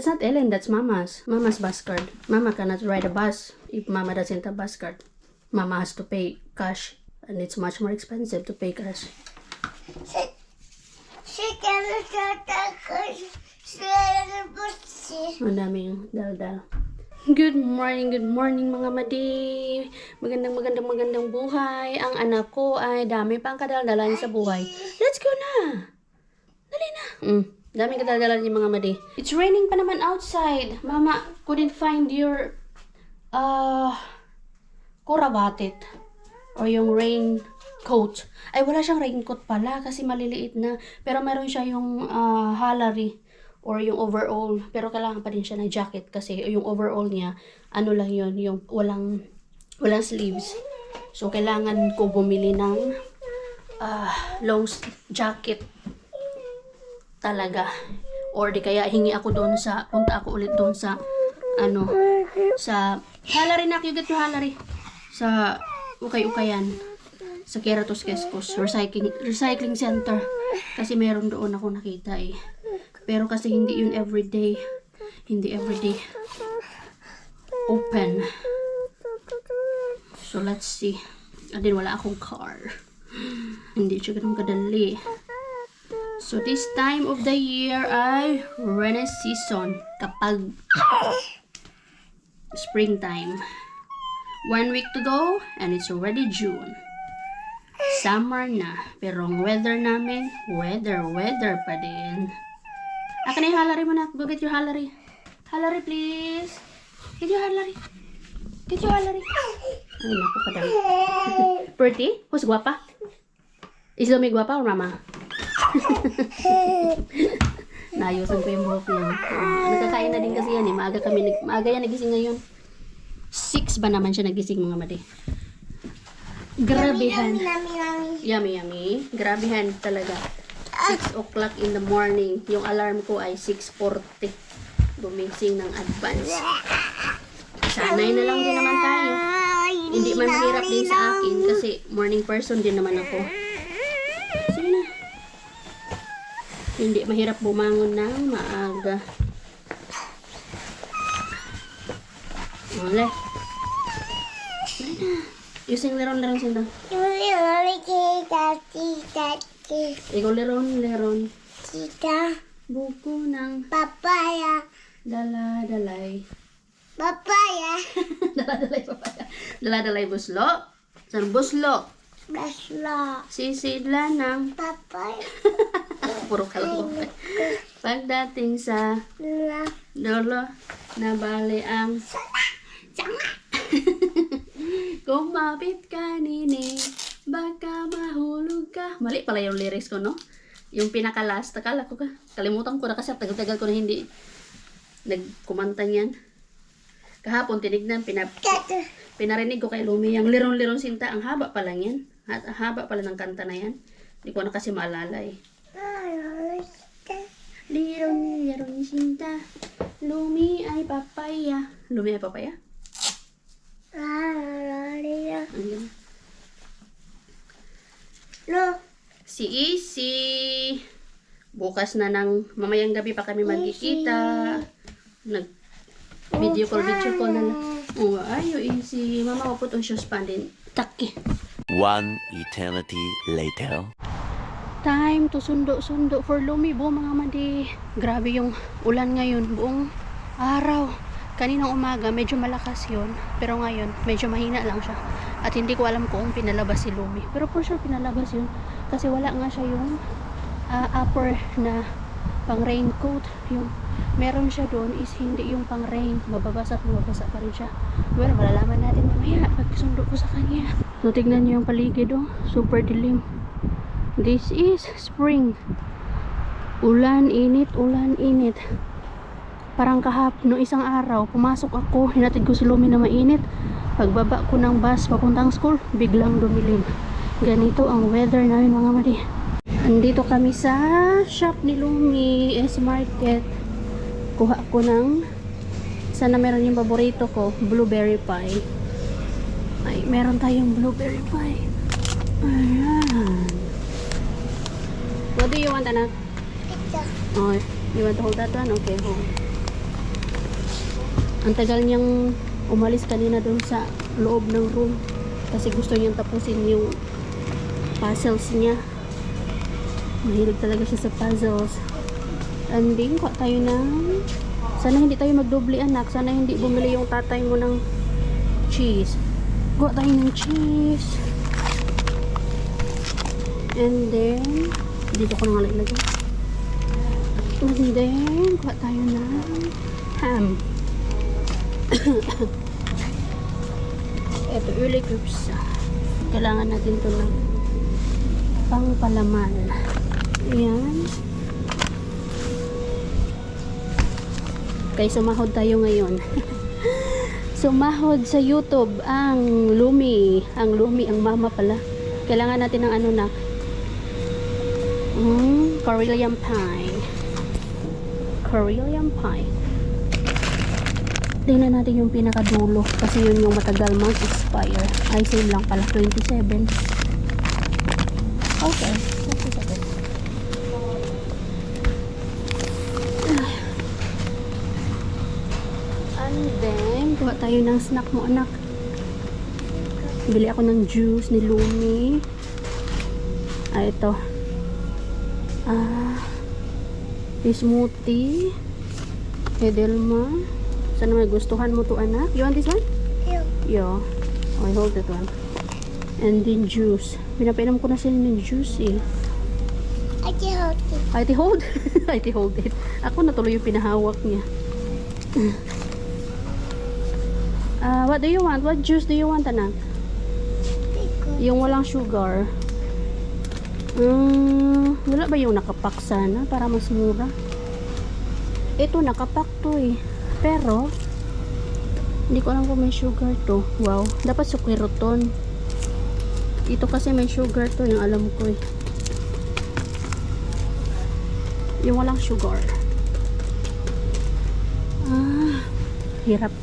That's not Ellen, that's Mama's. Mama's bus card. Mama cannot ride a bus if Mama doesn't have bus card. Mama has to pay cash. And it's much more expensive to pay cash. She cannot because she Ang daming dal-dal. Good morning mga madi. Magandang buhay. Ang anak ko ay dami pang kadaldalan sa buhay. Let's go na. Dali na. Daming kadaldalan yung mga madi. It's raining pa naman outside. Mama couldn't find your kurabatit or yung raincoat. Ay, wala siyang raincoat pala kasi maliliit na. Pero meron siya yung halari or yung overall. Pero kailangan pa din siya ng jacket kasi yung overall niya, ano lang yun, yung walang sleeves. So, kailangan ko bumili ng long jacket talaga. Or di kaya hingi ako doon punta ako ulit doon sa halari na, you get your halari. Sa Ukay-Ukayan. Sa Keratos Quezcos recycling center. Kasi meron doon ako nakita eh. Pero kasi hindi yun everyday. Hindi everyday open. So let's see. And then wala akong car. Hindi siya ganun kadali. So this time of the year ay rainy season. Kapag springtime. 1 week to go and it's already June. Summer na. Pero ang weather namin, weather pa din. Akin na yung halari mo na. Go get your halari. Halari, please. Get your halari. Get your halari. Ay, naku, padang. Pretty? Who's guwapa? Is Lumi guwapa or mama? Naayusan ko yung buhok niya. Nagkakain na din kasi yan eh. Maaga yan nagising ngayon. 6 ba naman siya nagising mga madi? Grabehan. Yummy. Grabehan talaga. 6 o'clock in the morning. Yung alarm ko ay 6:40. Gumising ng advance. Sanay na lang din naman tayo. Hindi man mahirap din sa akin kasi morning person din naman ako. Sige na. Hindi mahirap bumangon ng maaga. Oleh. Using leron sila. Ikaw leron. Tita. Buko ng Papaya. dala-dalay. Papaya. Dala-dalay buslo. San buslo? Basla. Sisidla ng Papaya. puro kalabok. Pagdating sa dolo, nabali ang kumapit ka nini, baka mahulog ka. Mali pala yung lyrics ko, no? Yung pinaka-last, kalimutan ko na kasi tagal-tagal ko na hindi nagkumanta niyan. Kahapon tinignan, pinarinig ko kay Lumi yung liron-liron sinta. Ang haba pala yan. Haba pala ng kanta na yan. Hindi ko na kasi maalala eh. Liron-liron sinta, Lumi ay papaya. Lumi ay papaya? Ayan. Si Isi. Bukas na mamayang gabi pa kami magkikita. Video call na lang. Oh, ayo Isi. Mama ko put on shoes pa din. Taki. 1 eternity later. Time to sundo for Lumi mga madi. Grabe yung ulan ngayon. Buong araw. Kaninang umaga, medyo malakas yun. Pero ngayon, medyo mahina lang siya. At hindi ko alam kung pinalabas si Lumi. Pero for sure, pinalabas yun. Kasi wala nga siya yung upper na pang raincoat. Yung meron siya doon is hindi yung pang rain. Mababasa pa rin siya. Well, malalaman natin mamaya pag sundo ko sa kanya. So, tignan niyo yung paligid, oh. Super dilim. This is spring. Ulan, init. Parang no isang araw, pumasok ako, hinatid ko si Lumi na mainit. Pagbaba ko ng bus papuntang school, biglang dumilim. Ganito ang weather namin mga madi. Andito kami sa shop ni Lumi, S-Market. Kuha ko ng, sana meron yung paborito ko, blueberry pie. Ay, meron tayong blueberry pie. Ayan. What do you want, anak? Pizza. Oh, you want to hold that one? Okay, hold. Ang tagal niyang umalis kanina doon sa loob ng room kasi gusto niyang tapusin yung puzzles niya. Mahilig talaga siya sa puzzles. And then, kuha tayo ng... Sana hindi tayo magdoble anak. Sana hindi bumili yung tatay mo ng cheese. Kuha tayo ng cheese. And then, dito ko nang ilagay. And then, kuha tayo ng ham. Ito, uli groups. Kailangan natin ito ng pangpalaman. Ayan. Okay, sumahod tayo ngayon. Sumahod sa YouTube ang Lumi. Ang Lumi, ang mama pala. Kailangan natin ng ano na. Carilian pie. Carilian pie. Tingnan natin yung pinakadulo. Kasi yun yung matagal mag-expire. Ay, sale lang pala. 27. Okay. 27. And then, kuha tayo ng snack mo, anak. Bili ako ng juice ni Lumi. Ito. Smoothie. Edelma. Sana may gustuhan mo to, anak. You want this one? Yeah. I hold that one. And then juice. Pinapainom ko na sila ng juice eh. Ay, hold. Ay, hold it. Ako na tuloy yung pinahawak niya. What do you want? What juice do you want, anak? Yung walang sugar. Wala ba yung nakapak sana para mas mura? Ito nakapak to eh. Pero hindi ko alam kung may sugar to. Wow, dapat sukiroton. Ito kasi may sugar to, yung alam ko eh. Yung walang sugar. Hirap.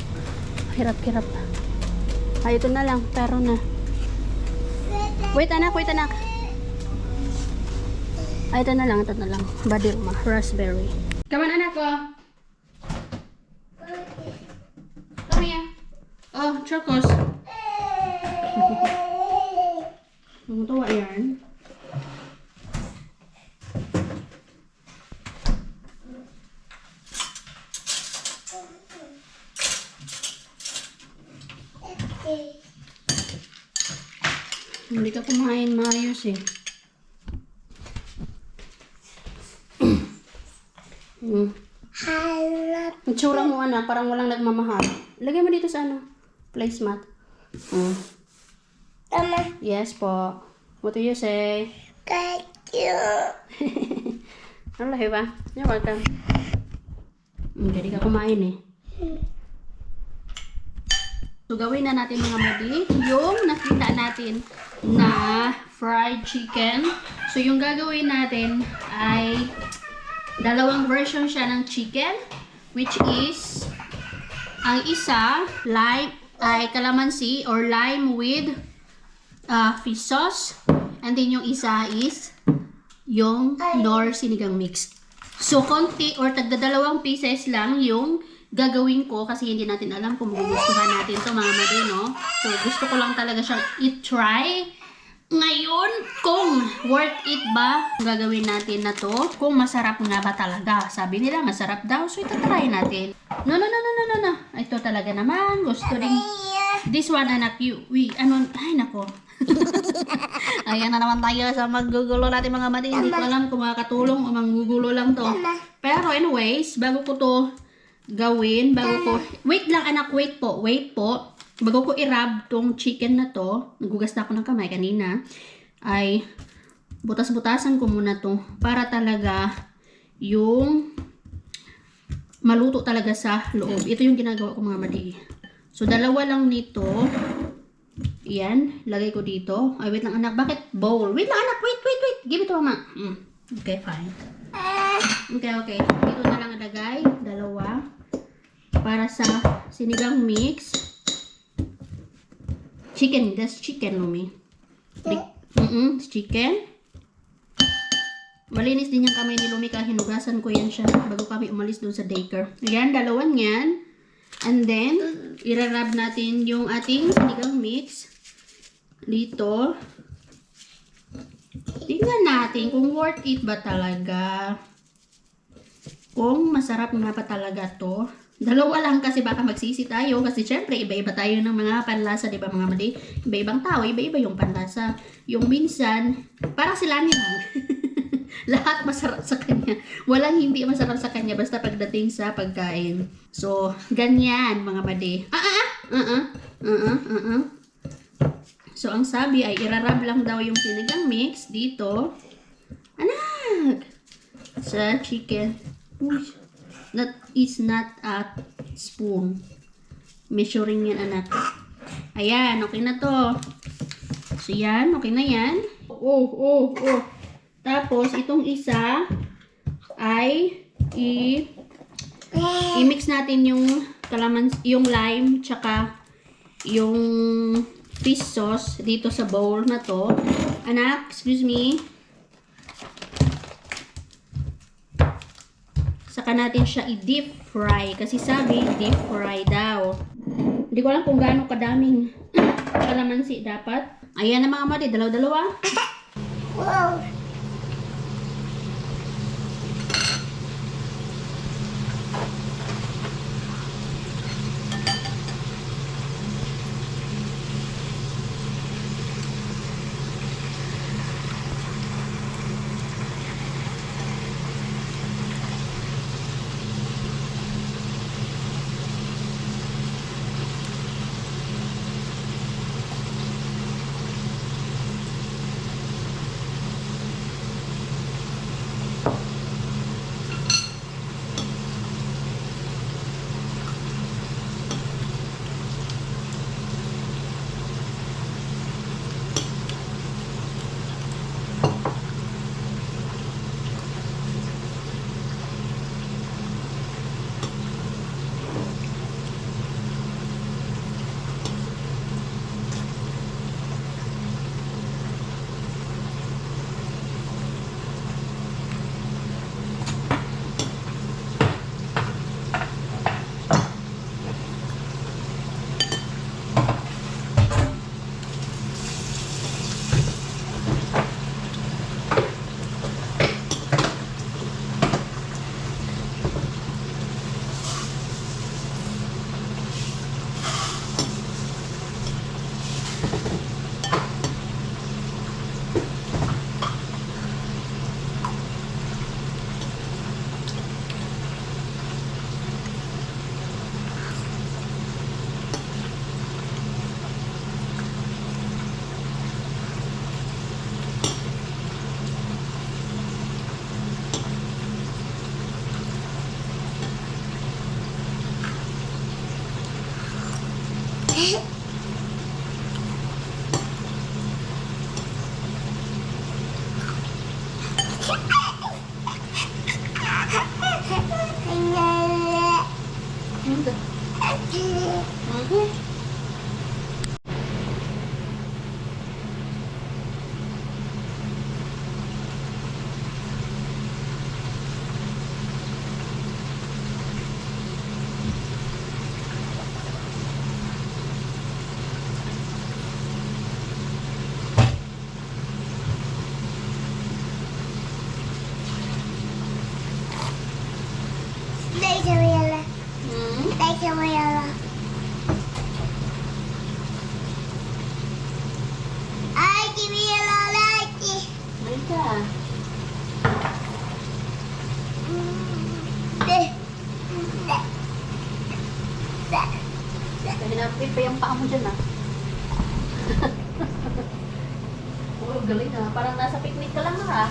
Hirap. Ito na lang, pero na. Wait anak. Ito na lang. Badirma, raspberry. Come on, anak ko. Come here. Oh, chocos. Tuwa yan. Hindi ka kumain maayos eh. Itsura mo anak, parang walang nagmamahal. Lagay mo dito sa ano? Placemat. Tama. Yes po. What do you say? Thank you. Ano lahi ba? You're welcome. Hindi ka kumain eh. So gawin na natin mga madi yung nakita natin na fried chicken. So yung gagawin natin ay dalawang version siya ng chicken, which is ang isa lime ay calamansi or lime with fish sauce, and then yung isa is yung nor sinigang mix. So konti or tagdadalawang pieces lang yung gagawin ko kasi hindi natin alam kung magugustuhan natin to mga madi, no? So gusto ko lang talaga siyang i-try ngayon kung worth it ba gagawin natin na to, kung masarap nga ba talaga. Sabi nila masarap daw, so itatry natin. No. Ito talaga naman gusto rin. This one anak, ay nako. Ayan na naman tayo sa maggugulo natin mga madi. Hindi ko alam kung makakatulong o manggugulo lang to. Pero anyways, bago ko to gawin, wait lang anak, wait po. Bago ko i-rub tong chicken na to, nagugas na ako ng kamay kanina, ay butas-butasan ko muna to para talaga yung maluto talaga sa loob. Ito yung ginagawa ko mga madi. So dalawa lang nito. Yan, lagay ko dito. Ay, wait lang anak, bakit bowl? Wait lang anak, wait. Give it to mama. Okay, fine. Okay. Dito na lang ilagay, dalawa. Para sa sinigang mix. Chicken, that's chicken, Lumi. Chicken. Malinis din yung kamay ni Lumi, kaya hinugasan ko yan siya bago kami umalis doon sa daycare. Ayan, dalawan yan. And then, irarab natin yung ating sinigang mix dito. Tingnan natin kung worth it ba talaga. Kung masarap nga pa talaga to. Dalawa lang kasi baka magsisi tayo. Kasi syempre, iba-iba tayo ng mga panlasa, di ba mga mali? Iba-ibang tao, iba-iba yung panlasa. Yung minsan, parang sila lang. Lahat masarap sa kanya. Walang hindi masarap sa kanya basta pagdating sa pagkain. So, ganyan mga mali. So, ang sabi ay irarab lang daw yung sinigang mix dito. Anak! Sa chicken. Uy, that is not a spoon. Measuring yan, anak. Ayan, okay na to. So, yan. Okay na yan. Oh. Tapos, itong isa ay i-mix natin yung yung lime, tsaka yung fish sauce dito sa bowl na to. Anak, excuse me. Saka natin siya i-deep fry. Kasi sabi, deep fry daw. Hindi ko alam kung gaano kadaming kalamansi dapat. Ayan na mga mali, dalaw-dalawa. Wow. Hinapit pa yung paa mo dyan, ah. Oh, galing, ah. Parang nasa picnic ka lang, ah.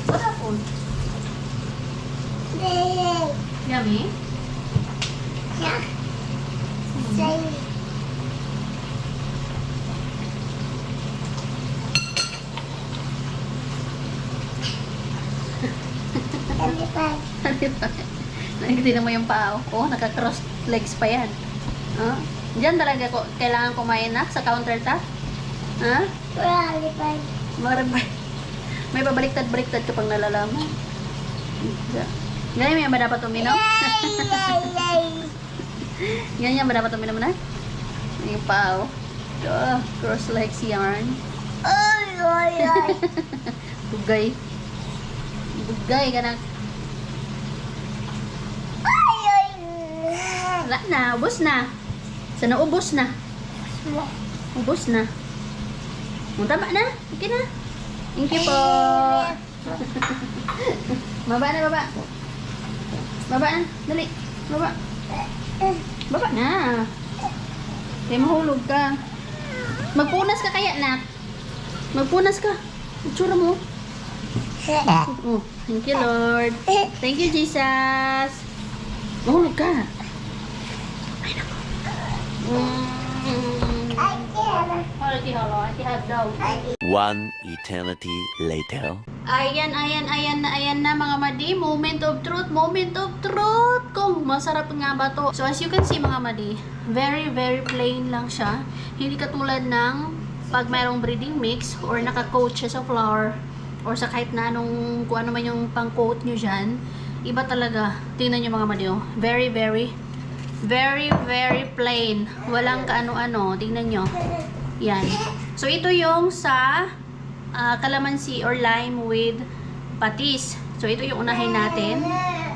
Patapon. Yummy? Yeah. Say. Tingnan mo yung paa. Oh, naka-cross legs pa yan. Huh? Diyan talaga kailangan kumain na sa countertop? Ha? Maralipay. May pabaliktad-baliktad ka pang nalalaman. Ganyan ba dapat uminom? Ganyan ba dapat uminom na? Yung pao. Cross legs yarn. Bugay. Bugay ka na. Wala na, ubos na. Sana ubos na. Ubos na. Tama na. Okay na. Thank you po. Baba na, baba. Baba na. Dali. Baba. Baba na. Kaya mahulog ka. Magpunas ka kaya, nak. Magpunas ka. Itsura mo. Oh, thank you, Lord. Thank you, Jesus. Mahulog ka. Ay, naku. One eternity later. Ayan na mga madi. Moment of truth. Moment of truth. Kung masarap nga ba to. So as you can see mga madi, very plain lang siya. Hindi katulad ng pag mayroong breeding mix or naka-coat siya sa flour or sa kahit na anong kung ano man yung pang-coat nyo dyan. Iba talaga. Tingnan nyo mga madi. Oh. Very plain. Walang kaano-ano. Tingnan nyo. Yan. So, ito yung sa calamansi or lime with patis. So, ito yung unahin natin.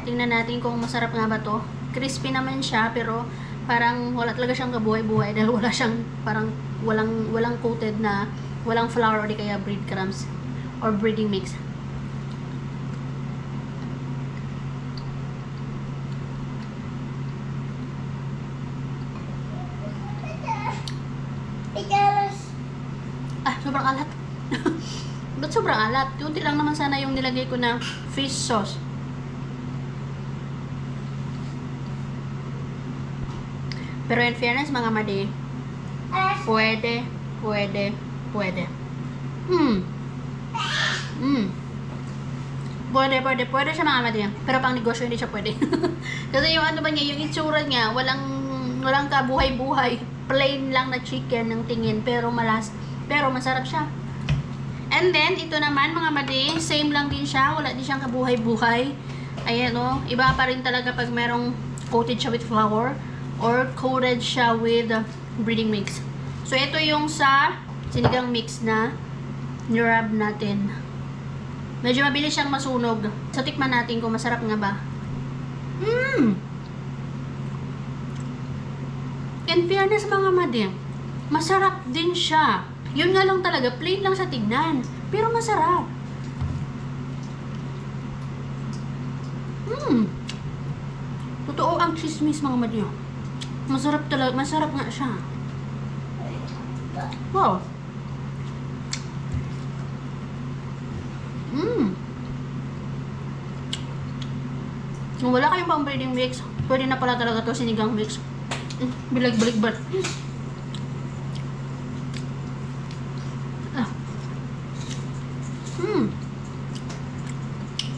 Tingnan natin kung masarap nga ba to. Crispy naman siya, pero parang wala talaga siyang kabuhay-buhay dahil wala siyang parang walang coated na walang flour o di kaya breadcrumbs or breading mix. Sobrang alat. Ba't sobrang alat? Kunti lang naman sana yung nilagay ko na fish sauce. Pero in fairness mga madi, pwede. Pwede siya mga madi. Pero pang negosyo hindi siya pwede. Kasi yung ano ba niya, yung itsura niya, walang kabuhay-buhay. Plain lang na chicken ng tingin, pero masarap siya. And then, ito naman mga madi, same lang din siya. Wala din siyang kabuhay-buhay. Ayan o, iba pa rin talaga pag merong coated siya with flour or coated siya with breading mix. So, ito yung sa sinigang mix na nirab natin. Medyo mabilis siyang masunog. So, tikman natin kung masarap nga ba. In fairness mga madi, masarap din siya. Yun nga lang talaga, plain lang sa tignan. Pero masarap. Totoo ang chismis mga madyo. Masarap talaga, masarap nga siya. Wow. Kung wala kayong pang breading mix, pwede na pala talaga to sinigang mix. Bilag-balikbat.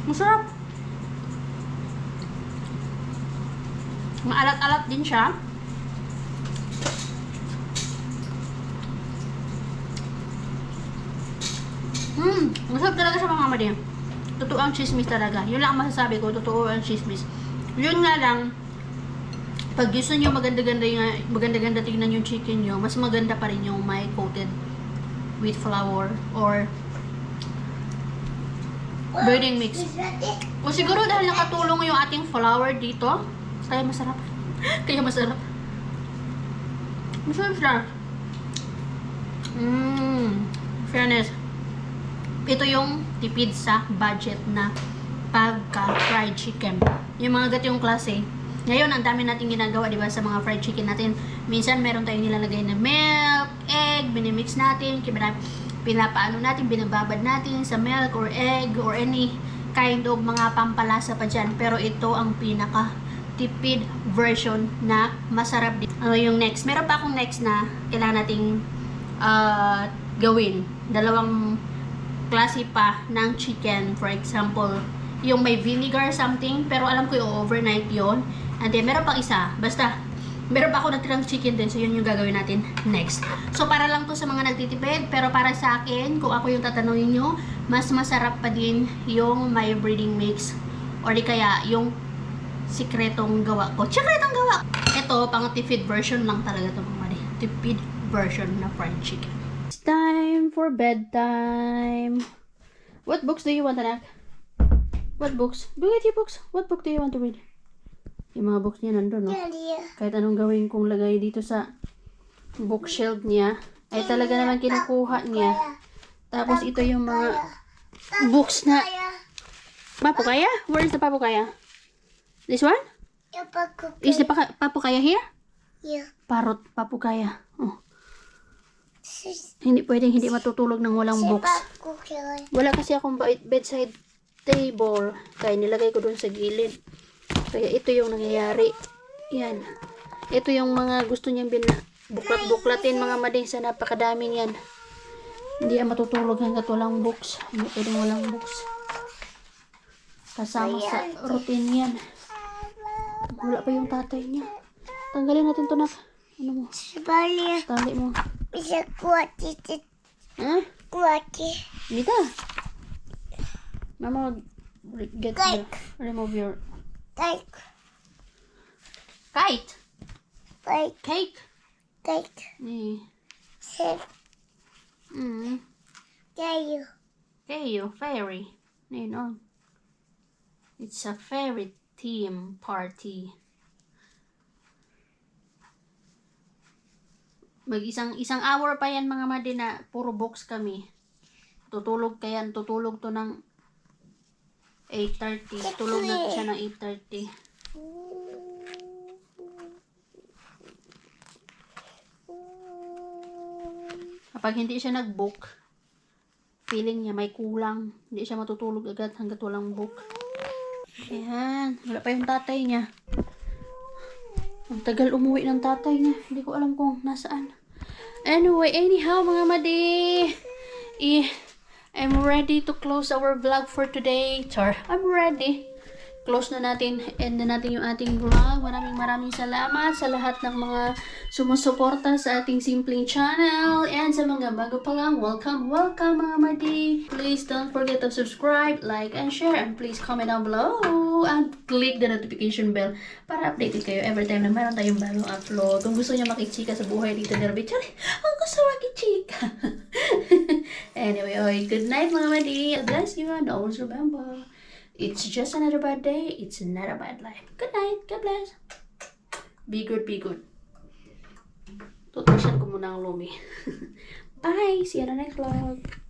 Masarap. Maalat-alat din siya. Masarap talaga siya mga madi. Totoo ang chismis talaga. Yun lang ang masasabi ko, totoo ang chismis. Yun nga lang, pag gusto nyo maganda-ganda tingnan yung chicken nyo, mas maganda pa rin yung may coated with flour or breading mix. O siguro dahil nakatulong yung ating flour dito, kaya masarap. Masarap siya. Fairness. Ito yung tipid sa budget na pagka-fried chicken. Yung mga ganyang klase. Ngayon, ang dami natin ginagawa, diba, sa mga fried chicken natin. Minsan, meron tayong nilalagay na milk, egg, binimix natin, pinapaano natin, binababad natin sa milk or egg or any kind of mga pampalasa pa dyan. Pero ito ang pinaka-tipid version na masarap din. Ano yung next? Meron pa akong next na kailangan nating gawin. Dalawang klase pa ng chicken. For example, yung may vinegar something, pero alam ko yung overnight yon. And then, meron pang isa. Basta, Meron pa ako natirang chicken din, so yun yung gagawin natin next. So para lang to sa mga nagtitipid, pero para sa akin, kung ako yung tatanungin nyo, mas masarap pa din yung my breeding mix or di kaya yung sikretong gawa ko. Sikretong gawa! Ito, pang tipid version lang talaga to mga mali. Tipid version na fried chicken. It's time for bedtime. What books do you want, anak? What books? Bigay yung books. What book do you want to read? Yung mga books niya nandun, no? Daddy. Kahit anong gawin kong lagay dito sa bookshelf niya, ay talaga naman kinukuha niya. Tapos ito yung mga books na... Papukaya? Where is the papukaya? This one? Yung pagkukuya. Is the papukaya here? Yeah. Parrot, papukaya. Oh. Hindi pwedeng hindi matutulog ng walang Si books. pagkukuya. Wala kasi akong bedside table. Kaya nilagay ko dun sa gilid. Kaya ito yung nangyayari. Yan. Ito yung mga gusto niyang buklat-buklatin mga mading sa napakadaming yan. Hindi yan matutulog hanggat walang books. Hindi pwedeng walang books. Kasama sa routine yan. Wala pa yung tatay niya. Tanggalin natin to na. Ano mo? Sebalik. Tali mo. Bisa kuat titik. Ha? Kuat. Dito. Mama, get your, remove your Take. kite. Take. Cake. Take. Eh. Sit. Kayo. Kayo, fairy. No. It's a fairy theme party. Isang hour pa yan mga madi na puro books kami. Tutulog to ng 8:30. Tulog na siya ng 8:30. Kapag hindi siya nag-book, feeling niya may kulang. Hindi siya matutulog agad hanggat walang book. Ayan. Wala pa yung tatay niya. Ang tagal umuwi ng tatay niya. Hindi ko alam kung nasaan. Anyway, anyhow mga madi. I'm ready to close our vlog for today. Char, I'm ready. Close na natin. End na natin yung ating vlog. Maraming salamat sa lahat ng mga sumusuporta sa ating simpleng channel. And sa mga bago pa lang, welcome mga madi. Please don't forget to subscribe, like, and share. And please comment down below. And click the notification bell para updated kayo every time na meron tayong bagong upload. Kung gusto niyo makichika sa buhay dito ni Rabi, ang gusto makichika. Anyway, good night mga madi. God bless you and always remember, it's just another bad day. It's not a bad life. Good night. God bless. Be good, be good. Tutusyan ko muna ang lumi. Bye. See you on the next vlog.